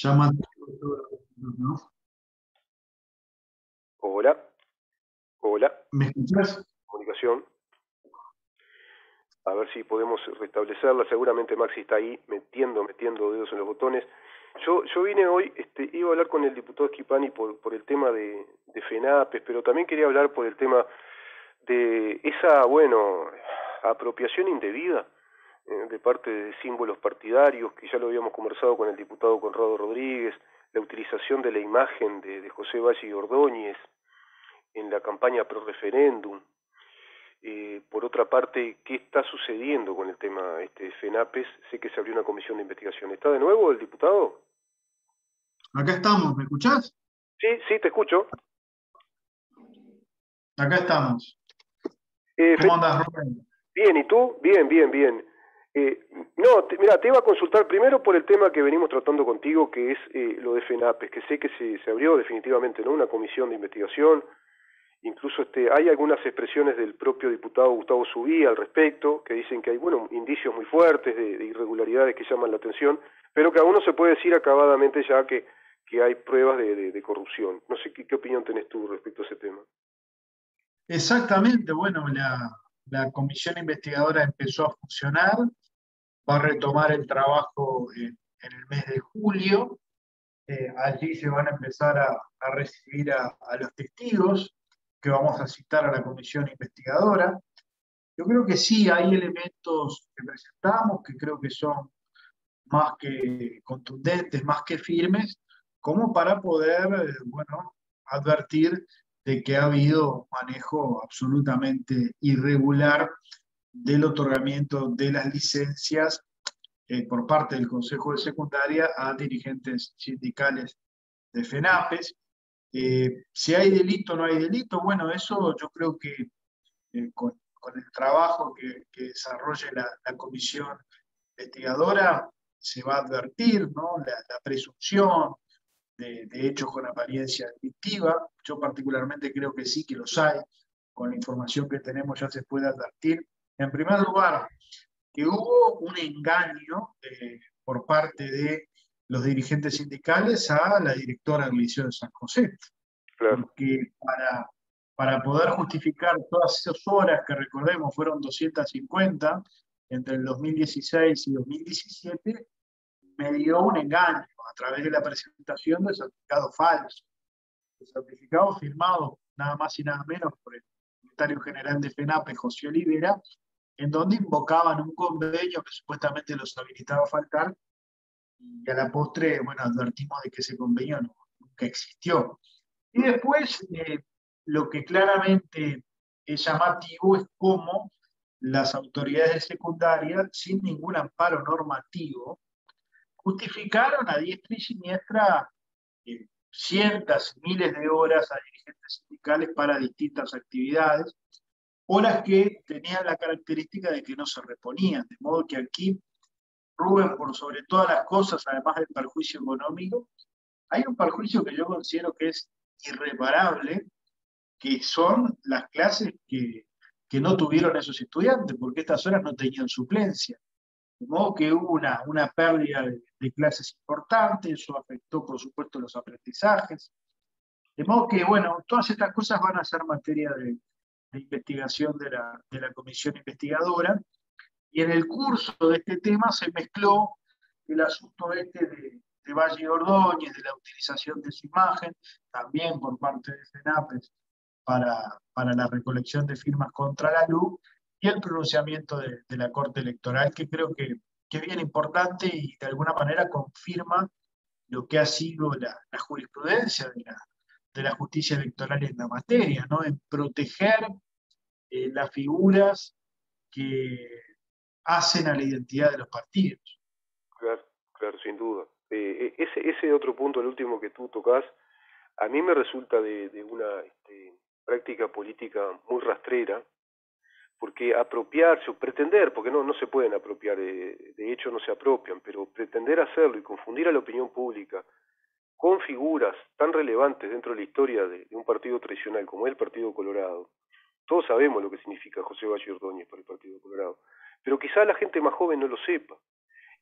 llamando, ¿no? Hola, hola, ¿Me escuchás? comunicación. A ver si podemos restablecerla. Seguramente Maxi está ahí metiendo dedos en los botones. Yo vine hoy, iba a hablar con el diputado Schipani por el tema de FENAPES, pero también quería hablar por el tema de esa, bueno, apropiación indebida de parte de símbolos partidarios, que ya lo habíamos conversado con el diputado Conrado Rodríguez, la utilización de la imagen de José Valle y Ordóñez en la campaña pro referéndum. Por otra parte, ¿qué está sucediendo con el tema FENAPES? Sé que se abrió una comisión de investigación. ¿Está de nuevo el diputado? Acá estamos, ¿me escuchás? Sí, sí, te escucho. Acá estamos. ¿Cómo Felipe, andás, Rubén? bien, ¿y tú? Bien, bien, bien. No, mira, te iba a consultar primero por el tema que venimos tratando contigo, que es lo de FENAPES, que sé que se abrió definitivamente, ¿no?, una comisión de investigación. Incluso hay algunas expresiones del propio diputado Gustavo Subí al respecto, que dicen que hay, bueno, indicios muy fuertes de irregularidades que llaman la atención, pero que aún no se puede decir acabadamente ya que hay pruebas de corrupción. No sé qué opinión tenés tú respecto a ese tema. Exactamente, bueno, la comisión investigadora empezó a funcionar, va a retomar el trabajo en el mes de julio. Allí se van a empezar a recibir a los testigos que vamos a citar a la comisión investigadora. Yo creo que sí, hay elementos que presentamos que creo que son más que contundentes, más que firmes, como para poder, bueno, advertir de que ha habido manejo absolutamente irregular del otorgamiento de las licencias por parte del Consejo de Secundaria a dirigentes sindicales de FENAPES. Si hay delito o no hay delito, bueno, eso yo creo que con el trabajo que desarrolle la comisión investigadora se va a advertir, ¿no?, la presunción de hechos con apariencia delictiva. Yo particularmente creo que sí, que los hay. Con la información que tenemos ya se puede advertir. En primer lugar, que hubo un engaño por parte de los dirigentes sindicales a la directora del Liceo de San José, Claro. porque para poder justificar todas esas horas, que recordemos fueron 250 entre el 2016 y 2017, me dio un engaño a través de la presentación de certificados falsos, de certificados firmados nada más y nada menos por el secretario general de FENAPE, José Olivera, en donde invocaban un convenio que supuestamente los habilitaba a faltar, y a la postre, bueno, advertimos de que ese convenio nunca existió. Y después, lo que claramente es llamativo es cómo las autoridades de secundaria, sin ningún amparo normativo, justificaron a diestra y siniestra cientos, miles de horas a dirigentes sindicales para distintas actividades, horas que tenían la característica de que no se reponían, de modo que aquí, Rubén, por sobre todas las cosas, además del perjuicio económico, hay un perjuicio que yo considero que es irreparable, que son las clases que no tuvieron esos estudiantes, porque estas horas no tenían suplencia. De modo que hubo una pérdida de clases importantes, eso afectó, por supuesto, los aprendizajes. De modo que, bueno, todas estas cosas van a ser materia de investigación de la comisión investigadora. Y en el curso de este tema se mezcló el asunto de Valle Ordóñez, de la utilización de su imagen, también por parte de FENAPES, para la recolección de firmas contra la luz, y el pronunciamiento de la Corte Electoral, que creo que es bien importante y de alguna manera confirma lo que ha sido la jurisprudencia de la justicia electoral en la materia, ¿no?, en proteger las figuras que hacen a la identidad de los partidos. Claro, claro, sin duda. Ese otro punto, el último que tú tocas, a mí me resulta de una práctica política muy rastrera, porque apropiarse o pretender, porque no se pueden apropiar, de hecho no se apropian, pero pretender hacerlo y confundir a la opinión pública con figuras tan relevantes dentro de la historia de un partido tradicional como es el Partido Colorado. Todos sabemos lo que significa José Valle Ordóñez para el Partido Colorado, pero quizá la gente más joven no lo sepa.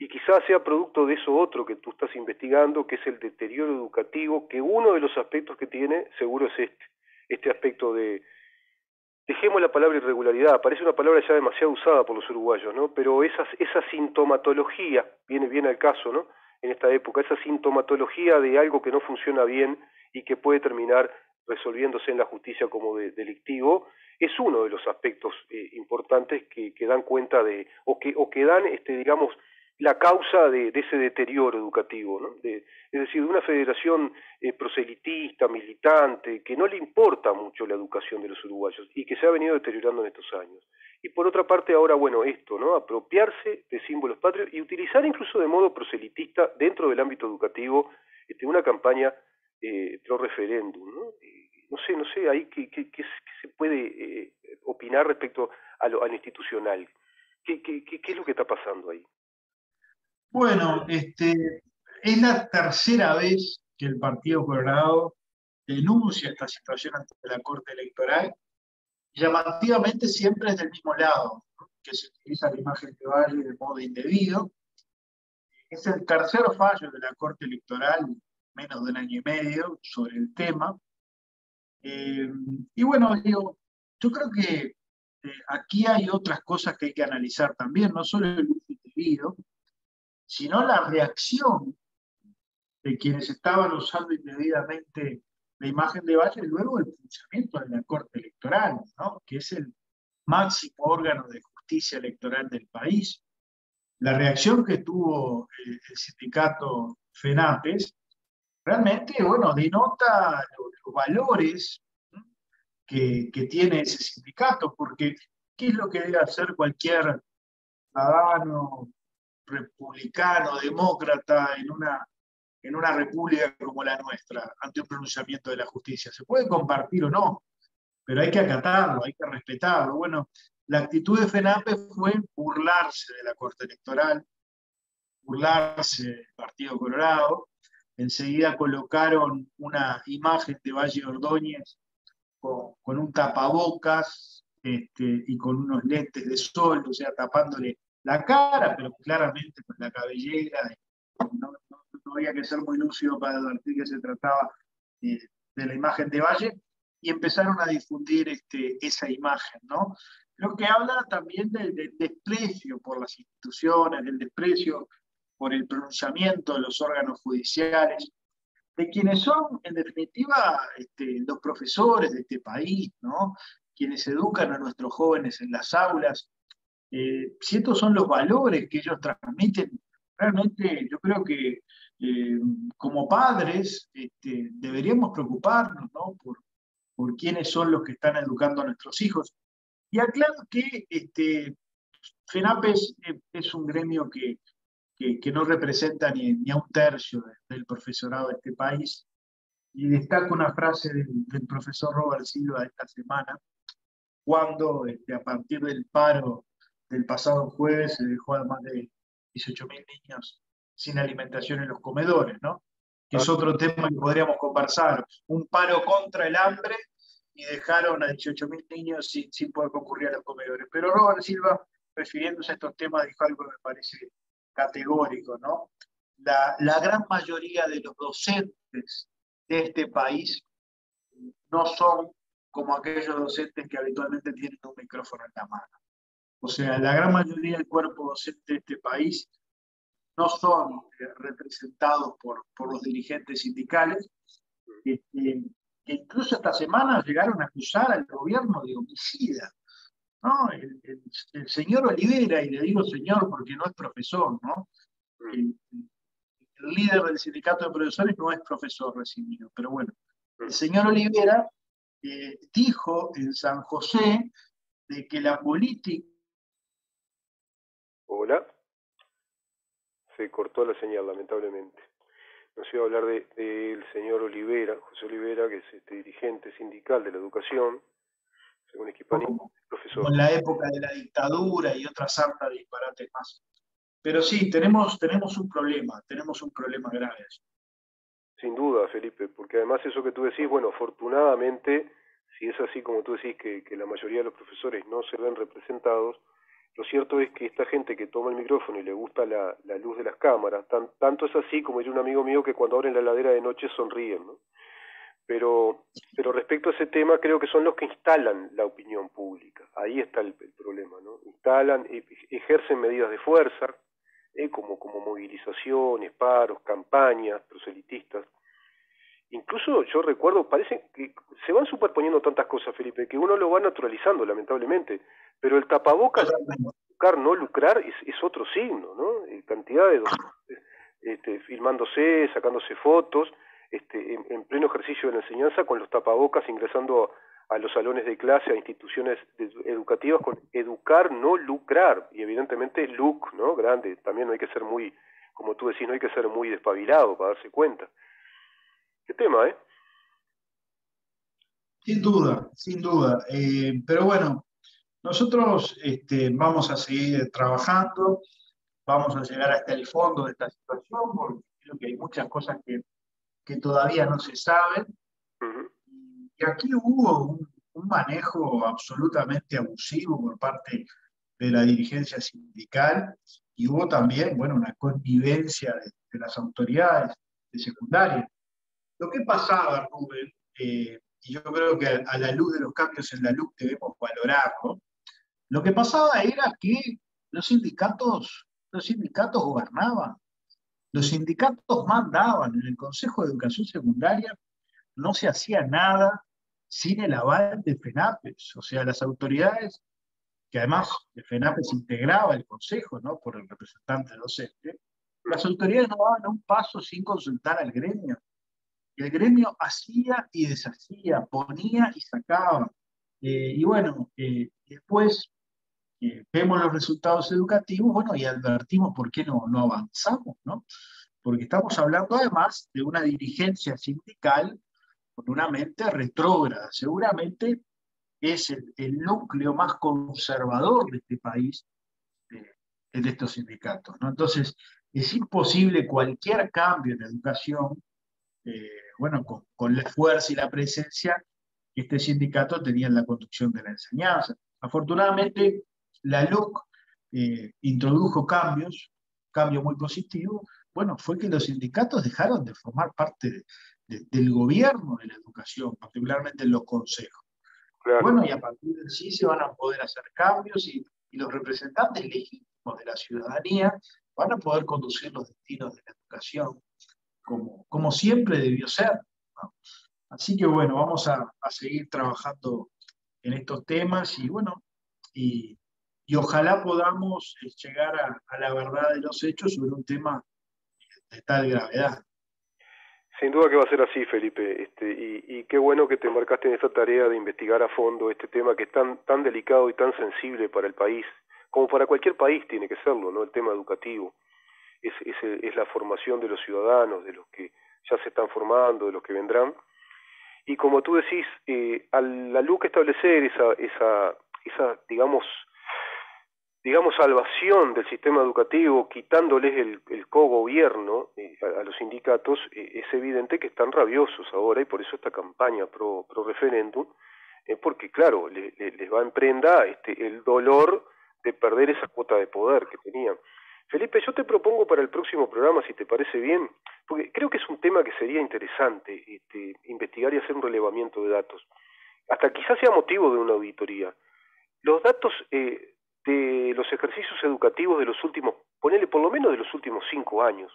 y quizás sea producto de eso otro que tú estás investigando, que es el deterioro educativo, que uno de los aspectos que tiene seguro es este aspecto de, dejemos la palabra irregularidad, parece una palabra ya demasiado usada por los uruguayos, ¿no? Pero esa sintomatología, viene bien al caso, ¿no? En esta época, esa sintomatología de algo que no funciona bien y que puede terminar resolviéndose en la justicia como delictivo, es uno de los aspectos importantes que dan cuenta de, o que dan, digamos, la causa de ese deterioro educativo, ¿no? Es decir, de una federación proselitista, militante, que no le importa mucho la educación de los uruguayos y que se ha venido deteriorando en estos años. Y por otra parte ahora, bueno, esto, ¿no? Apropiarse de símbolos patrios y utilizar incluso de modo proselitista dentro del ámbito educativo una campaña pro referéndum, ¿no? No sé ahí qué se puede opinar respecto a lo institucional. ¿Qué es lo que está pasando ahí? Bueno, es la tercera vez que el Partido Colorado denuncia esta situación ante la Corte Electoral, llamativamente siempre es del mismo lado, ¿no? Que se utiliza la imagen de Valle de modo indebido. Es el tercer fallo de la Corte Electoral, menos de un año y medio, sobre el tema. Eh, y bueno, digo, yo creo que aquí hay otras cosas que hay que analizar también, no solo el uso indebido, sino la reacción de quienes estaban usando indebidamente la imagen de Valle y luego el funcionamiento de la Corte Electoral, ¿no? Que es el máximo órgano de justicia electoral del país. La reacción que tuvo el sindicato FENAPES realmente, bueno, denota los valores que tiene ese sindicato, porque ¿qué es lo que debe hacer cualquier ciudadano republicano, demócrata, en una república como la nuestra, ante un pronunciamiento de la justicia? Se puede compartir o no, pero hay que acatarlo, hay que respetarlo. Bueno, la actitud de FENAPE fue burlarse de la Corte Electoral, burlarse del Partido Colorado. Enseguida colocaron una imagen de Valle Ordóñez con un tapabocas y con unos lentes de sol, o sea, tapándole la cara, pero claramente con la cabellera. No había que ser muy lúcido para advertir que se trataba eh, de la imagen de Valle, y empezaron a difundir esa imagen, ¿no? Lo que habla también del desprecio por las instituciones, del desprecio por el pronunciamiento de los órganos judiciales, de quienes son, en definitiva, los profesores de este país, ¿no? Quienes educan a nuestros jóvenes en las aulas. Si estos son los valores que ellos transmiten, realmente yo creo que como padres deberíamos preocuparnos, ¿no? Por quiénes son los que están educando a nuestros hijos. Y aclaro que FENAPES es un gremio que no representa ni a un tercio del profesorado de este país. Y destaco una frase del profesor Robert Silva de esta semana, cuando a partir del paro del pasado jueves se dejó a más de 18.000 niños sin alimentación en los comedores, ¿no? Que Ah, es otro tema que podríamos conversar. Un paro contra el hambre y dejaron a 18.000 niños sin poder concurrir a los comedores. Pero Robert Silva, refiriéndose a estos temas, dijo algo que me parece categórico, ¿no? La gran mayoría de los docentes de este país no son como aquellos docentes que habitualmente tienen un micrófono en la mano. O sea, la gran mayoría del cuerpo docente de este país no son representados por los dirigentes sindicales, que incluso esta semana llegaron a acusar al gobierno de homicida, ¿no? El señor Olivera, y le digo señor porque no es profesor, ¿no? El líder del sindicato de profesores no es profesor recibido, pero bueno, el señor Olivera dijo en San José de que la política... hola, se cortó la señal, lamentablemente. Nos iba a hablar del señor Olivera, José Olivera, que es dirigente sindical de la educación, según Esquipani, profesor. en la época de la dictadura y otras sartas de disparates más. Pero sí, tenemos tenemos un problema grave. Sin duda, Felipe, porque además eso que tú decís, bueno, afortunadamente, si es así como tú decís que la mayoría de los profesores no se ven representados, lo cierto es que esta gente que toma el micrófono y le gusta la luz de las cámaras, tanto es así, como diría un amigo mío, que cuando abren la heladera de noche sonríen, ¿no? Pero respecto a ese tema, creo que son los que instalan la opinión pública. Ahí está el problema, ¿no? Instalan, ejercen medidas de fuerza, como movilizaciones, paros, campañas proselitistas. Incluso yo recuerdo, parece que se van superponiendo tantas cosas, Felipe, que uno lo va naturalizando, lamentablemente. Pero el tapabocas, lucrar, no lucrar, es otro signo, ¿no? Cantidad de docentes filmándose, sacándose fotos, en pleno ejercicio de la enseñanza, con los tapabocas, ingresando a los salones de clase, a instituciones educativas, con educar, no lucrar. Y evidentemente look, ¿no? Grande. También no hay que ser muy, como tú decís, no hay que ser muy despabilado para darse cuenta. ¿Qué tema, eh? Sin duda, sin duda. Pero bueno, nosotros vamos a seguir trabajando, vamos a llegar hasta el fondo de esta situación, porque creo que hay muchas cosas que todavía no se saben. Uh-huh. Y aquí hubo un manejo absolutamente abusivo por parte de la dirigencia sindical y hubo también, bueno, una connivencia de las autoridades de secundaria. Lo que pasaba, Rubén, y yo creo que a la luz de los cambios en la luz debemos valorarlo, lo que pasaba era que los sindicatos gobernaban, los sindicatos mandaban. En el Consejo de Educación Secundaria no se hacía nada sin el aval de FENAPES, o sea, las autoridades, que además de FENAPES integraba el Consejo, ¿no? Por el representante docente, las autoridades no daban un paso sin consultar al gremio. El gremio hacía y deshacía, ponía y sacaba. Y bueno, después vemos los resultados educativos, bueno, y advertimos por qué no avanzamos, ¿no? Porque estamos hablando además de una dirigencia sindical con una mente retrógrada. Seguramente es el núcleo más conservador de este país, de estos sindicatos, ¿no? Entonces, es imposible cualquier cambio en la educación, bueno, con la fuerza y la presencia que este sindicato tenía en la conducción de la enseñanza. Afortunadamente, la LUC introdujo cambios muy positivos. Bueno, fue que los sindicatos dejaron de formar parte del gobierno de la educación, particularmente en los consejos. Claro. Bueno, y a partir de allí se van a poder hacer cambios y los representantes legítimos de la ciudadanía van a poder conducir los destinos de la educación como siempre debió ser, ¿no? Así que bueno, vamos a seguir trabajando en estos temas y bueno, y ojalá podamos llegar a la verdad de los hechos sobre un tema de tal gravedad. Sin duda que va a ser así, Felipe, y qué bueno que te embarcaste en esta tarea de investigar a fondo este tema que es tan delicado y tan sensible para el país, como para cualquier país tiene que serlo, ¿no? El tema educativo es la formación de los ciudadanos, de los que ya se están formando, de los que vendrán, y como tú decís, a la LUC establecer esa digamos, salvación del sistema educativo, quitándoles el cogobierno a los sindicatos, es evidente que están rabiosos ahora y por eso esta campaña pro referéndum, porque claro, les va en prenda el dolor de perder esa cuota de poder que tenían. Felipe, yo te propongo para el próximo programa, si te parece bien, porque creo que es un tema que sería interesante investigar y hacer un relevamiento de datos, hasta quizás sea motivo de una auditoría. Los datos de los ejercicios educativos de los últimos, ponele por lo menos de los últimos 5 años,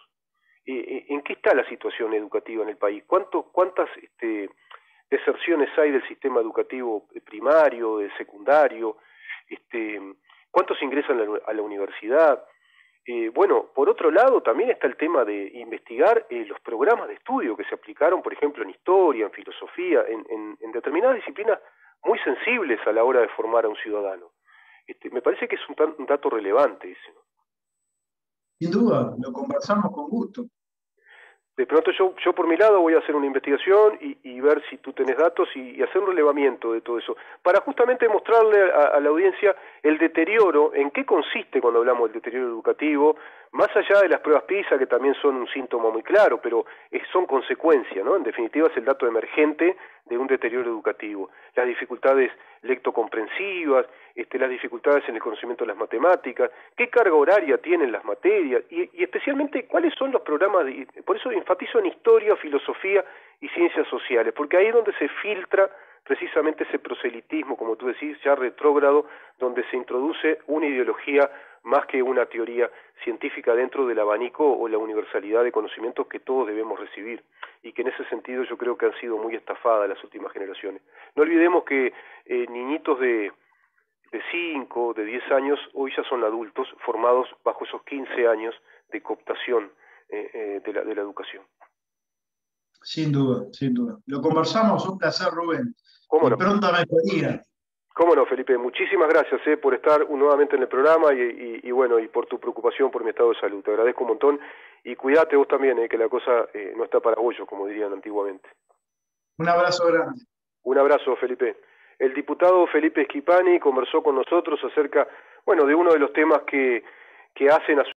¿en qué está la situación educativa en el país? ¿Cuántas deserciones hay del sistema educativo primario, de secundario? ¿Cuántos ingresan a la universidad? Bueno, por otro lado también está el tema de investigar los programas de estudio que se aplicaron, por ejemplo, en historia, en filosofía, en determinadas disciplinas muy sensibles a la hora de formar a un ciudadano. Me parece que es un dato relevante ese, ¿no? Sin duda, lo conversamos con gusto. De pronto yo por mi lado voy a hacer una investigación y ver si tú tenés datos y hacer un relevamiento de todo eso, para justamente mostrarle a la audiencia el deterioro, en qué consiste cuando hablamos del deterioro educativo, más allá de las pruebas PISA, que también son un síntoma muy claro, pero son consecuencia, ¿no? En definitiva es el dato emergente de un deterioro educativo, las dificultades lectocomprensivas, las dificultades en el conocimiento de las matemáticas, qué carga horaria tienen las materias y especialmente cuáles son los programas, por eso enfatizo en historia, filosofía y ciencias sociales, porque ahí es donde se filtra precisamente ese proselitismo, como tú decís, ya retrógrado, donde se introduce una ideología más que una teoría científica dentro del abanico o la universalidad de conocimientos que todos debemos recibir, y que en ese sentido yo creo que han sido muy estafadas las últimas generaciones. No olvidemos que niñitos de 5, de 10 años, hoy ya son adultos formados bajo esos 15 años de cooptación de la educación. Sin duda, sin duda. Lo conversamos, un placer, Rubén. ¿Cómo Y no? pronta mejoría. Cómo no, Felipe, muchísimas gracias por estar nuevamente en el programa y bueno, y por tu preocupación por mi estado de salud. Te agradezco un montón y cuídate vos también, que la cosa no está para bollos, como dirían antiguamente. Un abrazo grande. Un abrazo, Felipe. El diputado Felipe Schipani conversó con nosotros acerca, bueno, de uno de los temas que hacen a su